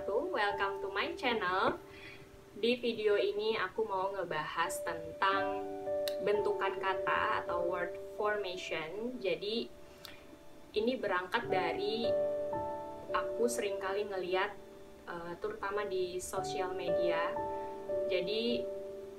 wabarakatuh. Welcome to my channel. Di video ini aku mau ngebahas tentang bentukan kata atau word formation. Jadi ini berangkat dari aku seringkali ngeliat terutama di sosial media. Jadi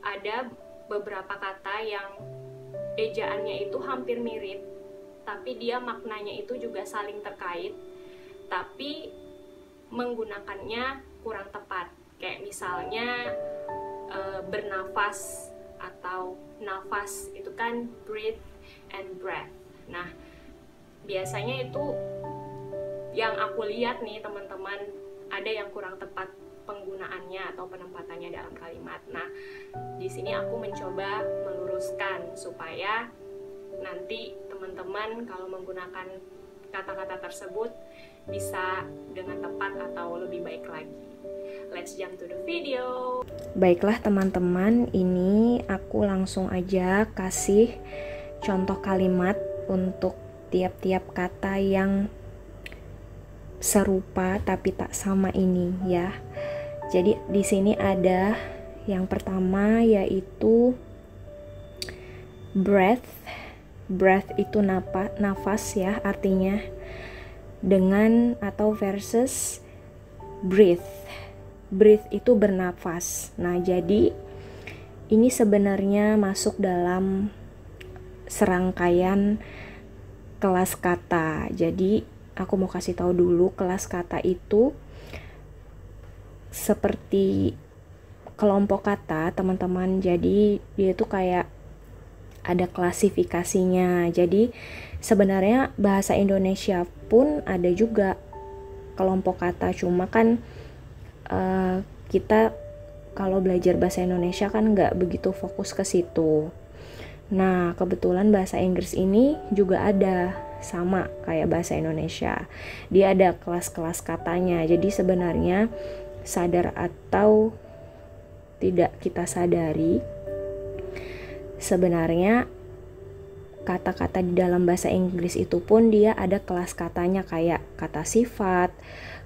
ada beberapa kata yang ejaannya itu hampir mirip, tapi dia maknanya itu juga saling terkait, tapi menggunakannya kurang tepat. Kayak misalnya bernafas atau nafas, itu kan breathe and breath. Nah, biasanya itu yang aku lihat nih teman-teman, ada yang kurang tepat penggunaannya atau penempatannya dalam kalimat. Nah, di sini aku mencoba meluruskan supaya nanti teman-teman kalau menggunakan kata-kata tersebut bisa dengan tepat atau lebih baik lagi. Let's jump to the video. Baiklah teman-teman, ini aku langsung aja kasih contoh kalimat untuk tiap-tiap kata yang serupa tapi tak sama ini ya. Jadi di sini ada yang pertama yaitu breath. Breath itu nafas ya artinya, dengan atau versus breathe. Breathe itu bernafas. Nah, jadi ini sebenarnya masuk dalam serangkaian kelas kata. Jadi aku mau kasih tahu dulu, kelas kata itu seperti kelompok kata, teman-teman. Jadi dia itu kayak ada klasifikasinya. Jadi sebenarnya bahasa Indonesia pun ada juga kelompok kata, cuma kan kita kalau belajar bahasa Indonesia kan nggak begitu fokus ke situ. Nah, kebetulan bahasa Inggris ini juga ada, sama kayak bahasa Indonesia. Dia ada kelas-kelas katanya. Jadi sebenarnya sadar atau tidak kita sadari, sebenarnya kata-kata di dalam bahasa Inggris itu pun dia ada kelas katanya, kayak kata sifat,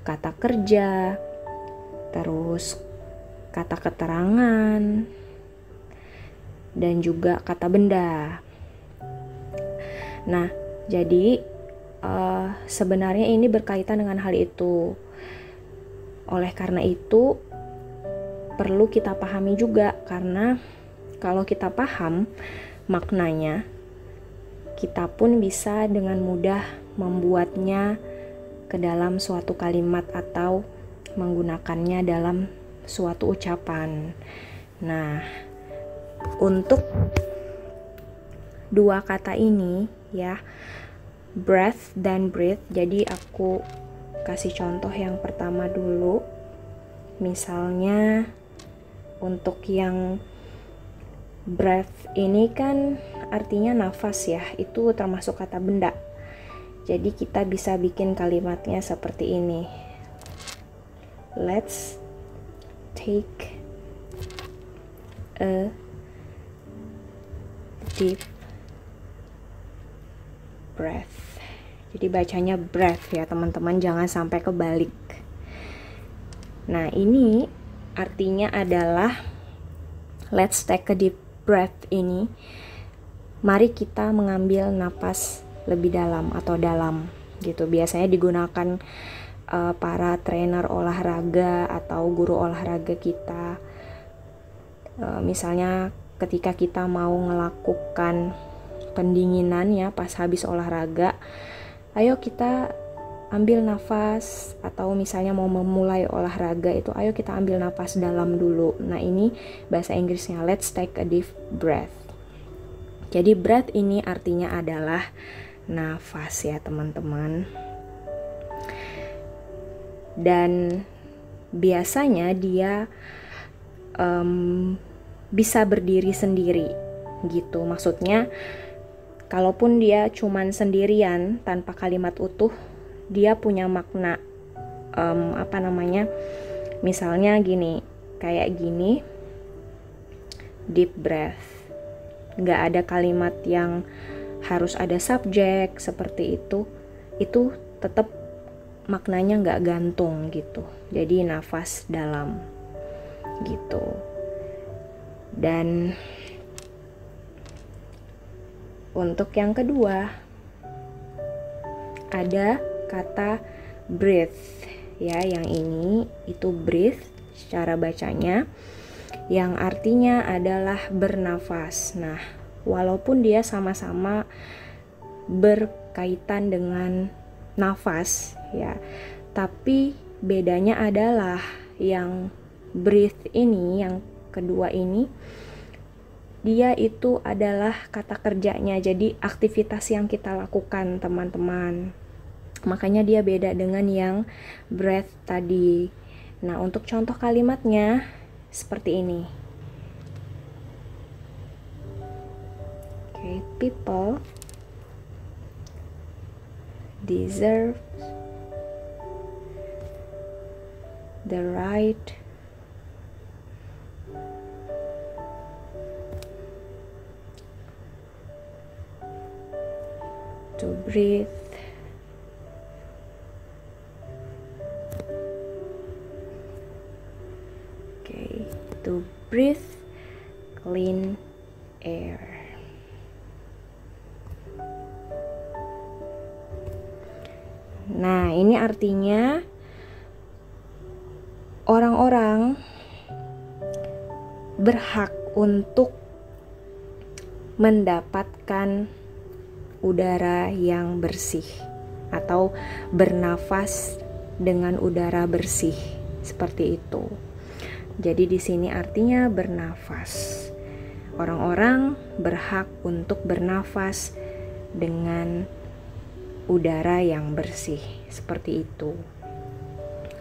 kata kerja, terus kata keterangan, dan juga kata benda. Nah, jadi sebenarnya ini berkaitan dengan hal itu. Oleh karena itu perlu kita pahami juga, karena kalau kita paham maknanya, kita pun bisa dengan mudah membuatnya ke dalam suatu kalimat atau menggunakannya dalam suatu ucapan. Nah, untuk dua kata ini ya, breath dan breathe, jadi aku kasih contoh yang pertama dulu. Misalnya untuk yang breath ini kan artinya nafas ya, itu termasuk kata benda. Jadi kita bisa bikin kalimatnya seperti ini. Let's take a deep breath. Jadi bacanya breath ya teman-teman, jangan sampai kebalik. Nah, ini artinya adalah let's take a deep breath ini, mari kita mengambil napas lebih dalam atau dalam gitu. Biasanya digunakan para trainer olahraga atau guru olahraga kita. Misalnya ketika kita mau melakukan pendinginan ya pas habis olahraga, ayo kita ambil nafas, atau misalnya mau memulai olahraga itu ayo kita ambil nafas dalam dulu. Nah, ini bahasa Inggrisnya let's take a deep breath. Jadi breath ini artinya adalah nafas ya teman-teman. Dan biasanya dia bisa berdiri sendiri gitu. Maksudnya kalaupun dia cuman sendirian tanpa kalimat utuh, dia punya makna misalnya gini, kayak gini, deep breath, nggak ada kalimat yang harus ada subjek seperti itu tetap maknanya nggak gantung gitu. Jadi nafas dalam gitu. Dan untuk yang kedua ada kata breathe ya, yang ini itu breathe cara bacanya, yang artinya adalah bernafas. Nah, walaupun dia sama-sama berkaitan dengan nafas ya, tapi bedanya adalah yang breathe ini, yang kedua ini, dia itu adalah kata kerjanya, jadi aktivitas yang kita lakukan teman-teman. Makanya dia beda dengan yang breath tadi. Nah, untuk contoh kalimatnya seperti ini. Okay, people deserve the right to breathe to breathe clean air. Nah, ini artinya orang-orang berhak untuk mendapatkan udara yang bersih atau bernafas dengan udara bersih, seperti itu. Jadi di sini artinya bernafas. Orang-orang berhak untuk bernafas dengan udara yang bersih, seperti itu.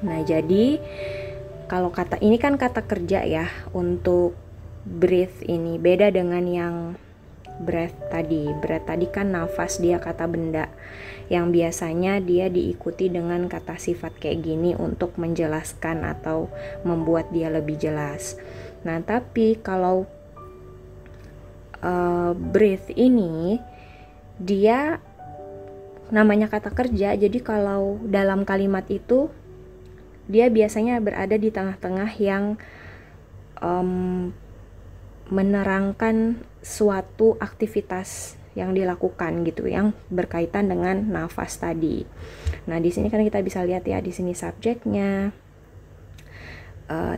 Nah, jadi kalau kata ini kan kata kerja ya, untuk breathe ini beda dengan yang breath tadi. Breath tadi kan nafas, dia kata benda yang biasanya dia diikuti dengan kata sifat kayak gini untuk menjelaskan atau membuat dia lebih jelas. Nah, tapi kalau breathe ini dia namanya kata kerja, jadi kalau dalam kalimat itu dia biasanya berada di tengah-tengah yang menerangkan suatu aktivitas yang dilakukan gitu, yang berkaitan dengan nafas tadi. Nah, di sini kan kita bisa lihat ya, di sini subjeknya,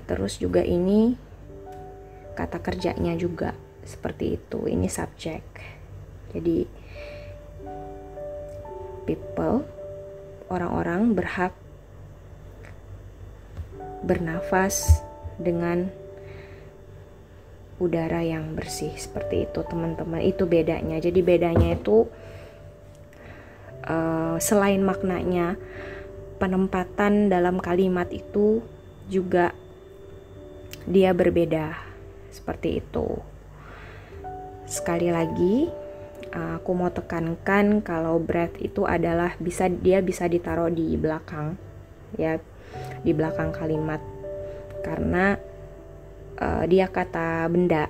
terus juga ini kata kerjanya juga seperti itu. Ini subjek. Jadi people, orang-orang berhak bernafas dengan udara yang bersih, seperti itu teman-teman. Itu bedanya. Jadi bedanya itu selain maknanya, penempatan dalam kalimat itu juga dia berbeda, seperti itu. Sekali lagi aku mau tekankan kalau breath itu adalah bisa ditaruh di belakang ya, di belakang kalimat, karena dia kata benda.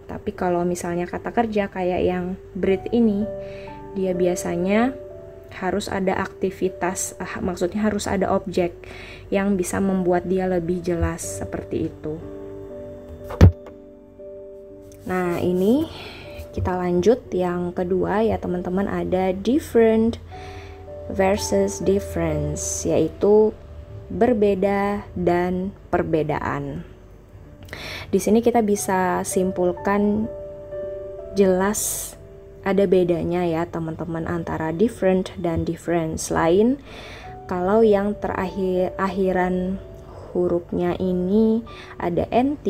Tapi kalau misalnya kata kerja kayak yang breathe ini, dia biasanya harus ada aktivitas, maksudnya harus ada objek yang bisa membuat dia lebih jelas, seperti itu. Nah, ini kita lanjut yang kedua ya teman-teman, ada different versus difference, yaitu berbeda dan perbedaan. Di sini kita bisa simpulkan jelas ada bedanya ya teman-teman antara different dan difference. Lain kalau yang akhiran hurufnya ini ada nt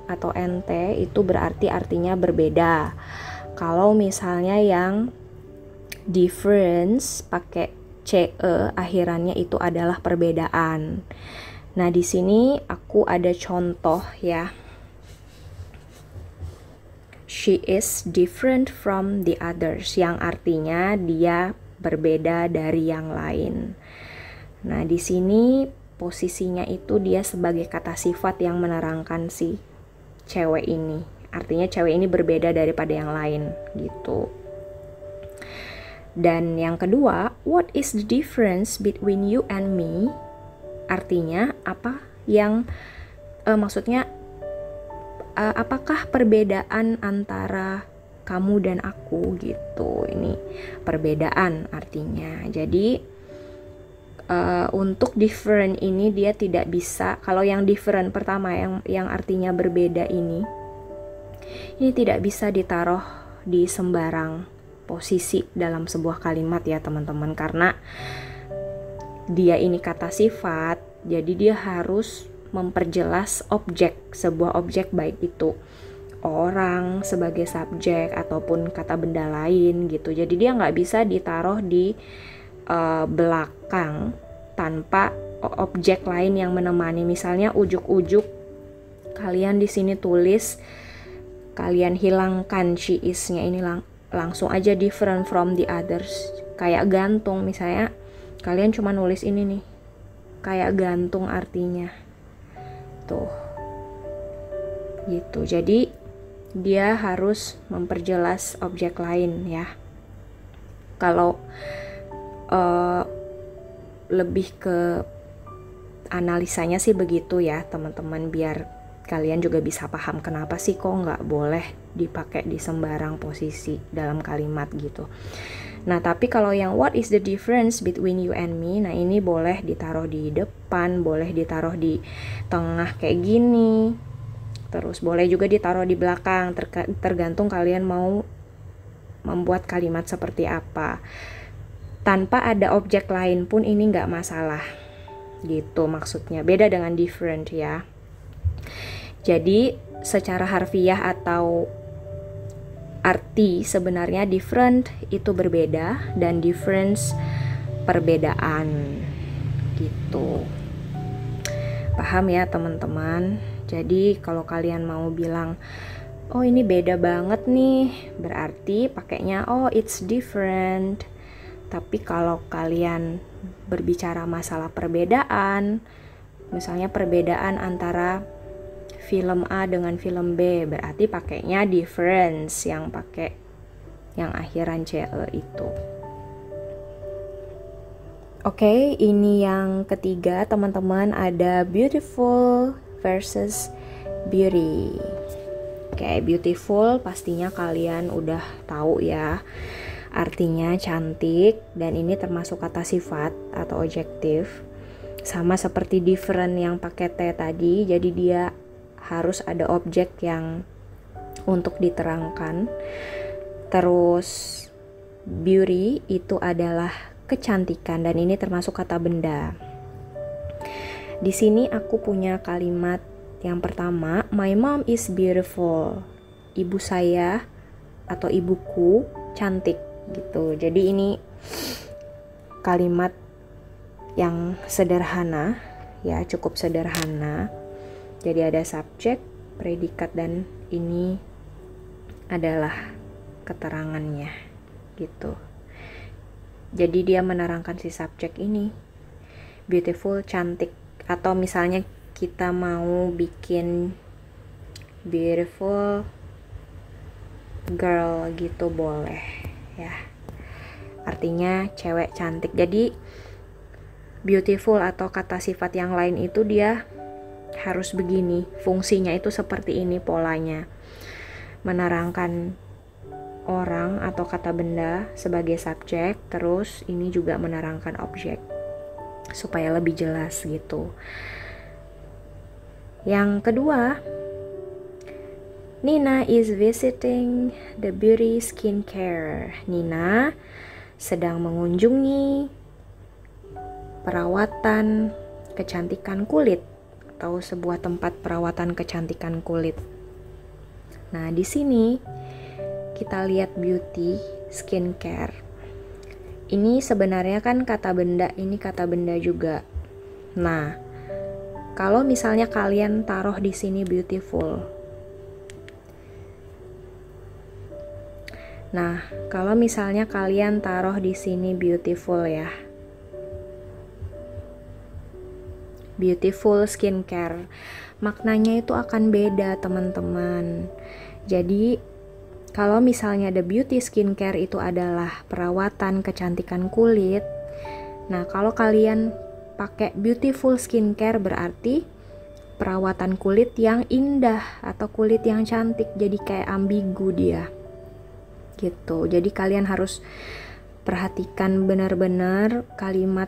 atau nt, itu berarti artinya berbeda. Kalau misalnya yang difference pakai ce akhirannya, itu adalah perbedaan. Nah, di sini aku ada contoh ya. She is different from the others, yang artinya dia berbeda dari yang lain. Nah, di sini posisinya itu dia sebagai kata sifat yang menerangkan si cewek ini. Artinya cewek ini berbeda daripada yang lain gitu. Dan yang kedua, what is the difference between you and me? Artinya apa yang maksudnya apakah perbedaan antara kamu dan aku gitu. Ini perbedaan artinya. Jadi untuk different ini dia tidak bisa, kalau yang different pertama yang artinya berbeda ini tidak bisa ditaruh di sembarang posisi dalam sebuah kalimat ya teman-teman, karena dia ini kata sifat, jadi dia harus memperjelas objek, sebuah objek, baik itu orang sebagai subjek ataupun kata benda lain gitu. Jadi dia nggak bisa ditaruh di belakang tanpa objek lain yang menemani. Misalnya ujuk-ujuk kalian di sini tulis, kalian hilangkan she is-nya ini langsung aja different from the others, kayak gantung. Misalnya kalian cuma nulis ini nih, kayak gantung artinya tuh gitu. Jadi dia harus memperjelas objek lain ya. Kalau lebih ke analisanya sih begitu ya teman-teman, biar kalian juga bisa paham kenapa sih kok nggak boleh dipakai di sembarang posisi dalam kalimat gitu. Nah tapi kalau yang what is the difference between you and me, nah ini boleh ditaruh di depan, boleh ditaruh di tengah kayak gini, terus boleh juga ditaruh di belakang, tergantung kalian mau membuat kalimat seperti apa. Tanpa ada objek lain pun ini nggak masalah gitu maksudnya, beda dengan different ya. Jadi secara harfiah atau arti sebenarnya different itu berbeda dan difference perbedaan gitu. Paham ya teman-teman? Jadi kalau kalian mau bilang oh ini beda banget nih, berarti pakainya oh it's different. Tapi kalau kalian berbicara masalah perbedaan, misalnya perbedaan antara film A dengan film B, berarti pakainya difference, yang pakai yang akhiran CE itu. Oke, ini yang ketiga teman-teman, ada beautiful versus beauty. Oke, beautiful pastinya kalian udah tahu ya, artinya cantik, dan ini termasuk kata sifat atau adjektif. Sama seperti different yang pakai T tadi, jadi dia harus ada objek yang untuk diterangkan. Terus beauty itu adalah kecantikan, dan ini termasuk kata benda. Di sini aku punya kalimat yang pertama, my mom is beautiful. Ibu saya atau ibuku cantik gitu. Jadi ini kalimat yang sederhana ya, cukup sederhana. Jadi ada subjek, predikat, dan ini adalah keterangannya gitu. Jadi dia menerangkan si subjek ini, beautiful, cantik. Atau misalnya kita mau bikin beautiful girl gitu boleh ya, artinya cewek cantik. Jadi beautiful atau kata sifat yang lain itu dia harus begini, fungsinya itu seperti ini polanya, menerangkan orang atau kata benda sebagai subjek, terus ini juga menerangkan objek supaya lebih jelas gitu. Yang kedua, Nina is visiting the beauty skincare. Nina sedang mengunjungi perawatan kecantikan kulit atau sebuah tempat perawatan kecantikan kulit. Nah, di sini kita lihat beauty skincare. Ini sebenarnya kan kata benda, ini kata benda juga. Nah, kalau misalnya kalian taruh di sini beautiful. Nah, kalau misalnya kalian taruh di sini beautiful ya. Beautiful skincare, maknanya itu akan beda teman-teman. Jadi Kalau misalnya the beauty skincare itu adalah perawatan kecantikan kulit. Nah, kalau kalian pakai beautiful skincare berarti perawatan kulit yang indah atau kulit yang cantik, jadi kayak ambigu dia gitu. Jadi kalian harus perhatikan benar-benar kalimat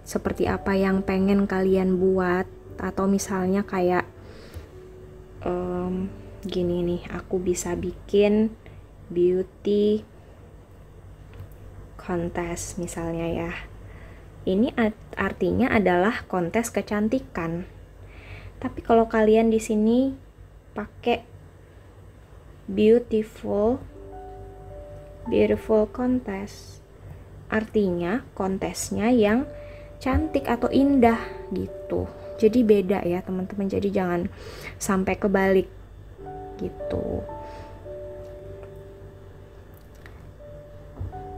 seperti apa yang pengen kalian buat. Atau misalnya kayak gini nih, aku bisa bikin beauty contest misalnya ya. Ini artinya adalah kontes kecantikan. Tapi kalau kalian di sini pakai beautiful contest, artinya kontesnya yang cantik atau indah gitu. Jadi beda ya teman-teman. Jadi jangan sampai kebalik gitu.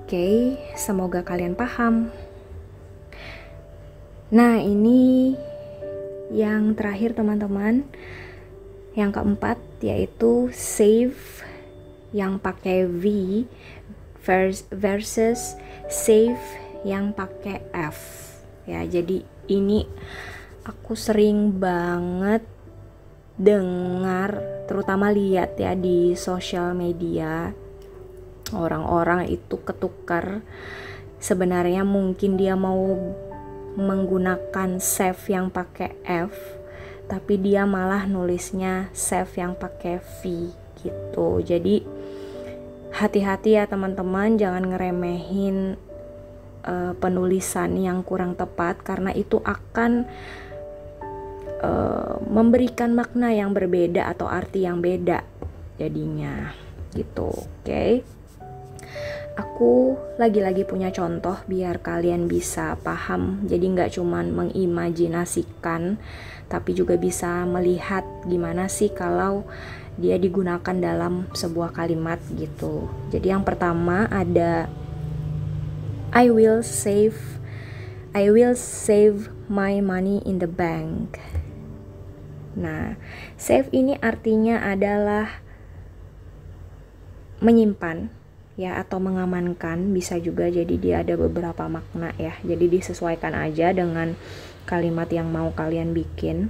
Oke, semoga kalian paham. Nah, ini yang terakhir teman-teman, yang keempat, yaitu save yang pakai V versus save yang pakai F ya. Jadi ini aku sering banget dengar, terutama lihat ya di sosial media, orang-orang itu ketukar. Sebenarnya mungkin dia mau menggunakan save yang pakai F, tapi dia malah nulisnya save yang pakai V gitu. Jadi hati-hati ya teman-teman, jangan ngeremehin penulisan yang kurang tepat, karena itu akan memberikan makna yang berbeda atau arti yang beda jadinya gitu. Oke. Aku lagi-lagi punya contoh biar kalian bisa paham. Jadi nggak cuman mengimajinasikan, tapi juga bisa melihat gimana sih kalau dia digunakan dalam sebuah kalimat gitu. Jadi yang pertama ada I will save my money in the bank. Nah, save ini artinya adalah menyimpan ya, atau mengamankan. Bisa juga jadi dia ada beberapa makna ya. Jadi disesuaikan aja dengan kalimat yang mau kalian bikin.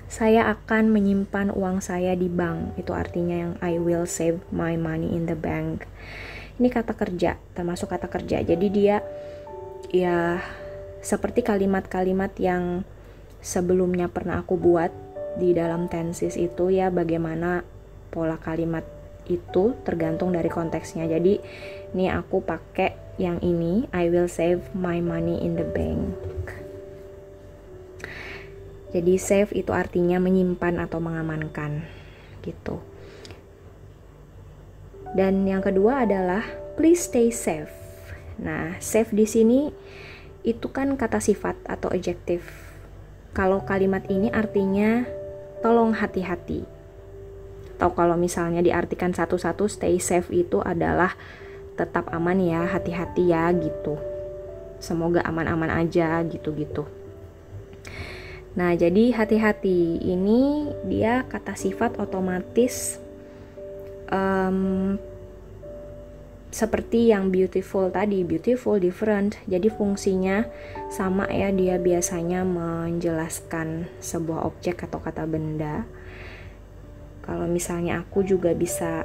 Saya akan menyimpan uang saya di bank. Itu artinya yang I will save my money in the bank. Ini kata kerja, termasuk kata kerja. Jadi dia ya seperti kalimat-kalimat yang sebelumnya pernah aku buat di dalam tenses itu ya, bagaimana pola kalimat itu tergantung dari konteksnya. Jadi ini aku pakai yang ini, I will save my money in the bank. Jadi save itu artinya menyimpan atau mengamankan gitu. Dan yang kedua adalah please stay safe. Nah, safe di sini itu kan kata sifat atau adjektif. Kalau kalimat ini artinya tolong hati-hati. Atau kalau misalnya diartikan satu-satu, stay safe itu adalah tetap aman ya, hati-hati ya gitu. Semoga aman-aman aja gitu-gitu. Nah, jadi hati-hati ini dia kata sifat otomatis seperti yang beautiful tadi, beautiful, different. Jadi fungsinya sama ya, dia biasanya menjelaskan sebuah objek atau kata benda. Kalau misalnya aku juga bisa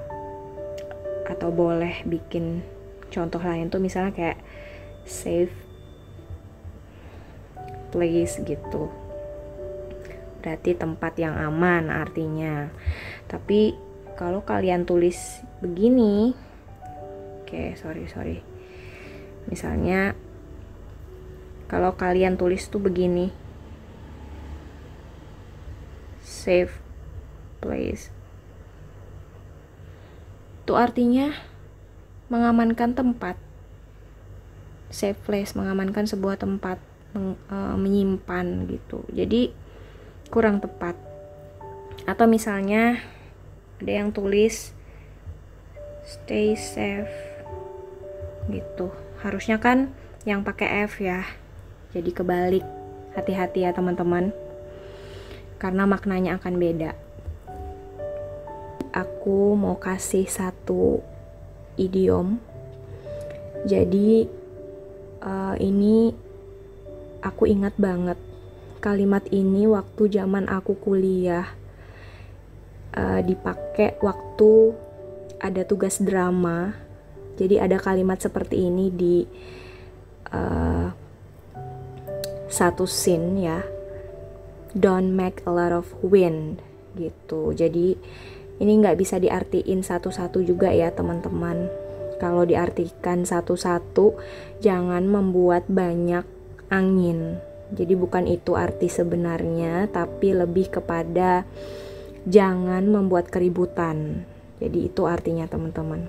atau boleh bikin contoh lain tuh, misalnya kayak safe place gitu, berarti tempat yang aman artinya. Tapi kalau kalian tulis begini, sorry, misalnya kalau kalian tulis tuh begini, safe place, itu artinya mengamankan tempat. Safe place, mengamankan sebuah tempat, menyimpan gitu. Jadi kurang tepat. Atau misalnya ada yang tulis stay safe gitu, harusnya kan yang pakai F ya, jadi kebalik. Hati-hati ya teman-teman, karena maknanya akan beda. aku mau kasih satu idiom. Jadi ini aku ingat banget kalimat ini waktu zaman aku kuliah, dipakai waktu ada tugas drama. Jadi ada kalimat seperti ini di satu scene ya, don't make a lot of wind gitu. Jadi ini nggak bisa diartiin satu-satu juga ya teman-teman. Kalau diartikan satu-satu, jangan membuat banyak angin. Jadi bukan itu arti sebenarnya, tapi lebih kepada jangan membuat keributan. Jadi itu artinya teman-teman.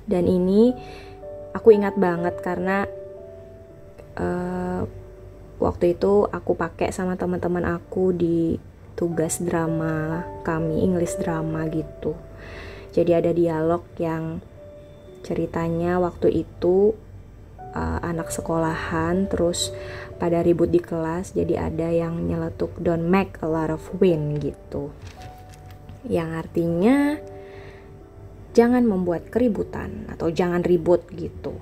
Dan ini aku ingat banget karena waktu itu aku pakai sama teman-teman aku di tugas drama kami, English drama gitu. Jadi ada dialog yang ceritanya waktu itu anak sekolahan terus pada ribut di kelas, jadi ada yang nyeletuk don't make a lot of wind gitu, yang artinya jangan membuat keributan atau jangan ribut gitu.